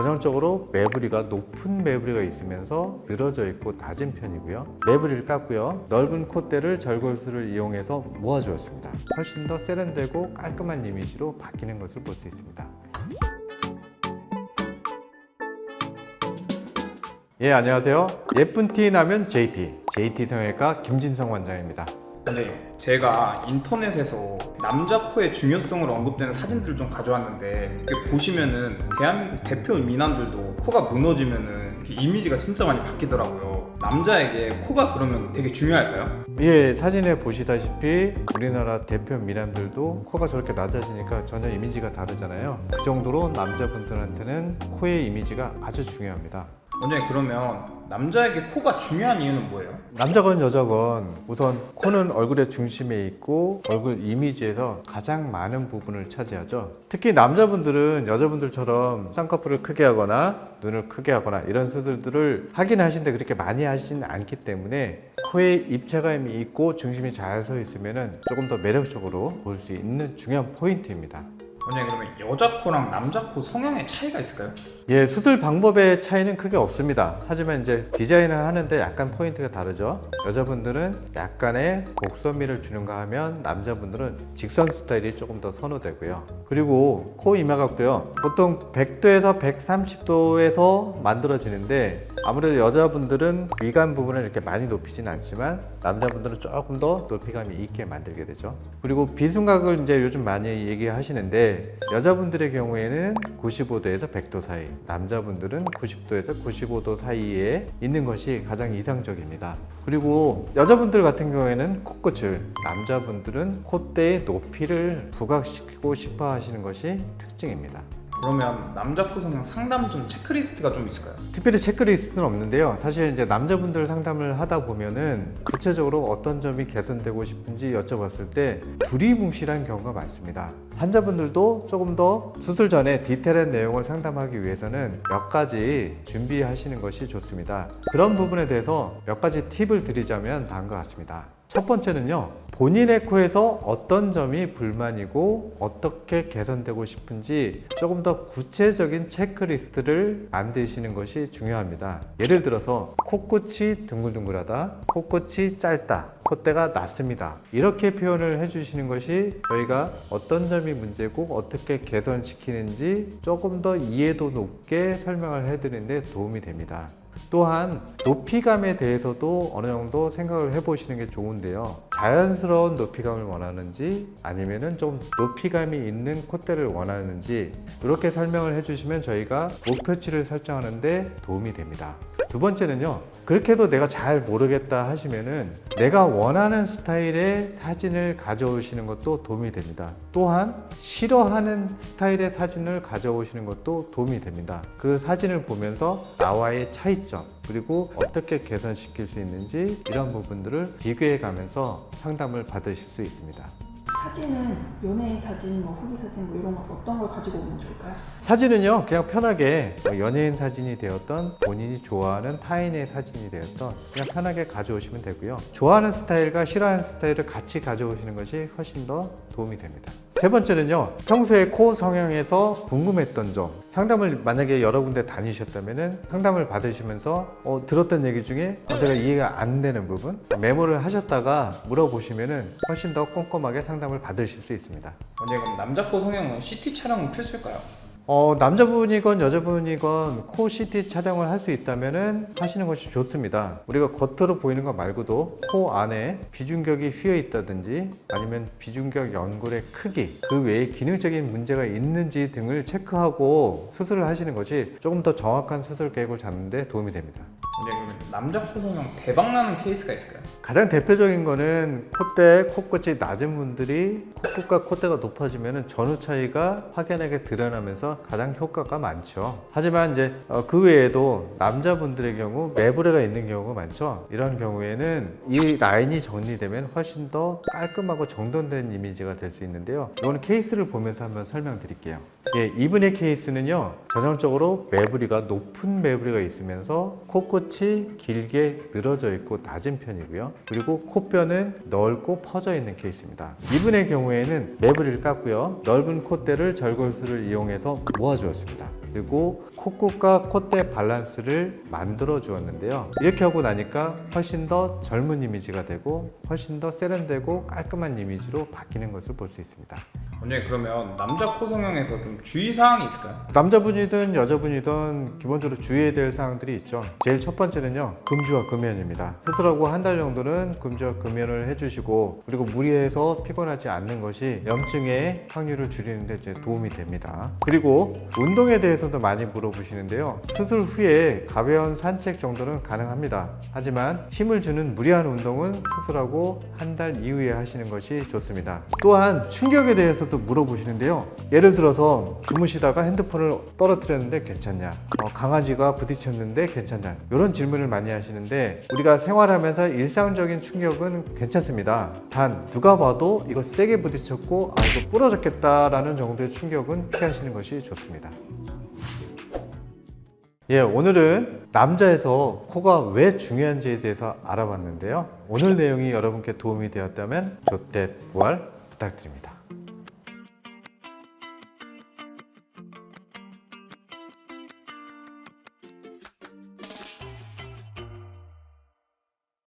전형적으로 매부리가 높은 매부리가 있으면서 늘어져 있고 낮은 편이고요. 매부리를 깎고요. 넓은 콧대를 절골술을 이용해서 모아주었습니다. 훨씬 더 세련되고 깔끔한 이미지로 바뀌는 것을 볼 수 있습니다. 예, 안녕하세요. 예쁜 티 나면 JT 성형외과 김진성 원장입니다. 네, 제가 인터넷에서 남자 코의 중요성으로 언급되는 사진들을 좀 가져왔는데 이렇게 보시면은 대한민국 대표 미남들도 코가 무너지면은 이렇게 이미지가 진짜 많이 바뀌더라고요. 남자에게 코가 그러면 되게 중요할까요? 예, 사진에 보시다시피 우리나라 대표 미남들도 코가 저렇게 낮아지니까 전혀 이미지가 다르잖아요. 그 정도로 남자분들한테는 코의 이미지가 아주 중요합니다. 원장님, 그러면 남자에게 코가 중요한 이유는 뭐예요? 남자건 여자건 우선 코는 얼굴의 중심에 있고 얼굴 이미지에서 가장 많은 부분을 차지하죠. 특히 남자분들은 여자분들처럼 쌍꺼풀을 크게 하거나 눈을 크게 하거나 이런 수술들을 하긴 하시는데 그렇게 많이 하시진 않기 때문에 코에 입체감이 있고 중심이 잘 서 있으면 조금 더 매력적으로 볼 수 있는 중요한 포인트입니다. 원장님, 그러면 여자 코랑 남자 코 성형의 차이가 있을까요? 예, 수술 방법의 차이는 크게 없습니다. 하지만 이제 디자인을 하는데 약간 포인트가 다르죠. 여자분들은 약간의 곡선미를 주는가 하면 남자분들은 직선 스타일이 조금 더 선호되고요. 그리고 코 이마각도요. 보통 100도에서 130도에서 만들어지는데 아무래도 여자분들은 미간 부분을 이렇게 많이 높이진 않지만 남자분들은 조금 더 높이감이 있게 만들게 되죠. 그리고 비순각을 이제 요즘 많이 얘기하시는데 여자분들의 경우에는 95도에서 100도 사이, 남자분들은 90도에서 95도 사이에 있는 것이 가장 이상적입니다. 그리고 여자분들 같은 경우에는 코끝을, 남자분들은 콧대의 높이를 부각시키고 싶어 하시는 것이 특징입니다. 그러면 남자 코 성형 상담 중 체크리스트가 좀 있을까요? 특별히 체크리스트는 없는데요. 사실 이제 남자분들 상담을 하다 보면은 구체적으로 어떤 점이 개선되고 싶은지 여쭤봤을 때 두리뭉실한 경우가 많습니다. 환자분들도 조금 더 수술 전에 디테일한 내용을 상담하기 위해서는 몇 가지 준비하시는 것이 좋습니다. 그런 부분에 대해서 몇 가지 팁을 드리자면 다음과 같습니다. 첫 번째는요, 본인의 코에서 어떤 점이 불만이고 어떻게 개선되고 싶은지 조금 더 구체적인 체크리스트를 만드시는 것이 중요합니다. 예를 들어서 코끝이 둥글둥글하다, 코끝이 짧다, 콧대가 낮습니다. 이렇게 표현을 해주시는 것이 저희가 어떤 점이 문제고 어떻게 개선시키는지 조금 더 이해도 높게 설명을 해드리는 데 도움이 됩니다. 또한 높이감에 대해서도 어느 정도 생각을 해보시는 게 좋은데요. 자연스러운 높이감을 원하는지 아니면은 좀 높이감이 있는 콧대를 원하는지 이렇게 설명을 해주시면 저희가 목표치를 설정하는데 도움이 됩니다. 두 번째는요, 그렇게 해도 내가 잘 모르겠다 하시면은 내가 원하는 스타일의 사진을 가져오시는 것도 도움이 됩니다. 또한 싫어하는 스타일의 사진을 가져오시는 것도 도움이 됩니다. 그 사진을 보면서 나와의 차이점 그리고 어떻게 개선시킬 수 있는지 이런 부분들을 비교해 가면서 상담을 받으실 수 있습니다. 사진은 연예인 사진, 후기 사진 이런 거 어떤 걸 가지고 오면 좋을까요? 사진은요, 그냥 편하게 연예인 사진이 되었던 본인이 좋아하는 타인의 사진이 되었던 그냥 편하게 가져오시면 되고요. 좋아하는 스타일과 싫어하는 스타일을 같이 가져오시는 것이 훨씬 더 도움이 됩니다. 세 번째는요, 평소에 코 성형에서 궁금했던 점, 상담을 만약에 여러 군데 다니셨다면 상담을 받으시면서 들었던 얘기 중에 내가 이해가 안 되는 부분 메모를 하셨다가 물어보시면 훨씬 더 꼼꼼하게 상담을 받으실 수 있습니다. 원장님, 그럼 남자 코 성형은 CT 촬영은 필수일까요? 남자분이건 여자분이건 코 CT 촬영을 할 수 있다면 하시는 것이 좋습니다. 우리가 겉으로 보이는 것 말고도 코 안에 비중격이 휘어 있다든지 아니면 비중격 연골의 크기, 그 외에 기능적인 문제가 있는지 등을 체크하고 수술을 하시는 것이 조금 더 정확한 수술 계획을 잡는 데 도움이 됩니다. 원장님, 그러면 남자 코 성형 대박나는 케이스가 있을까요? 가장 대표적인 거는 콧대, 코끝이 낮은 분들이 코끝과 콧대가 높아지면 전후 차이가 확연하게 드러나면서 가장 효과가 많죠. 하지만 이제 그 외에도 남자분들의 경우 매부리가 있는 경우가 많죠. 이런 경우에는 이 라인이 정리되면 훨씬 더 깔끔하고 정돈된 이미지가 될 수 있는데요. 이거는 케이스를 보면서 한번 설명드릴게요. 예, 이분의 케이스는요, 전형적으로 매부리가 높은 매부리가 있으면서 코끝 끝이 길게 늘어져 있고 낮은 편이고요. 그리고 코뼈는 넓고 퍼져 있는 케이스입니다. 이분의 경우에는 매부리를 깠고요. 넓은 콧대를 절골술을 이용해서 모아주었습니다. 그리고 콧구과 콧대 밸런스를 만들어 주었는데요. 이렇게 하고 나니까 훨씬 더 젊은 이미지가 되고 훨씬 더 세련되고 깔끔한 이미지로 바뀌는 것을 볼 수 있습니다. 원장님, 그러면 남자 코 성형에서 좀 주의사항이 있을까요? 남자분이든 여자분이든 기본적으로 주의해야 될 사항들이 있죠. 제일 첫 번째는요, 금주와 금연입니다. 수술하고 한 달 정도는 금주와 금연을 해주시고, 그리고 무리해서 피곤하지 않는 것이 염증의 확률을 줄이는 데 이제 도움이 됩니다. 그리고 운동에 대해서도 많이 물어보시는데요. 수술 후에 가벼운 산책 정도는 가능합니다. 하지만 힘을 주는 무리한 운동은 수술하고 한 달 이후에 하시는 것이 좋습니다. 또한 충격에 대해서도 물어보시는데요. 예를 들어서 주무시다가 핸드폰을 떨어뜨렸는데 괜찮냐? 강아지가 부딪혔는데 괜찮냐? 이런 질문을 많이 하시는데, 우리가 생활하면서 일상적인 충격은 괜찮습니다. 단 누가 봐도 이거 세게 부딪혔고 이거 부러졌겠다라는 정도의 충격은 피하시는 것이 좋습니다. 예, 오늘은 남자에서 코가 왜 중요한지에 대해서 알아봤는데요. 오늘 내용이 여러분께 도움이 되었다면 좋댓 부활 부탁드립니다.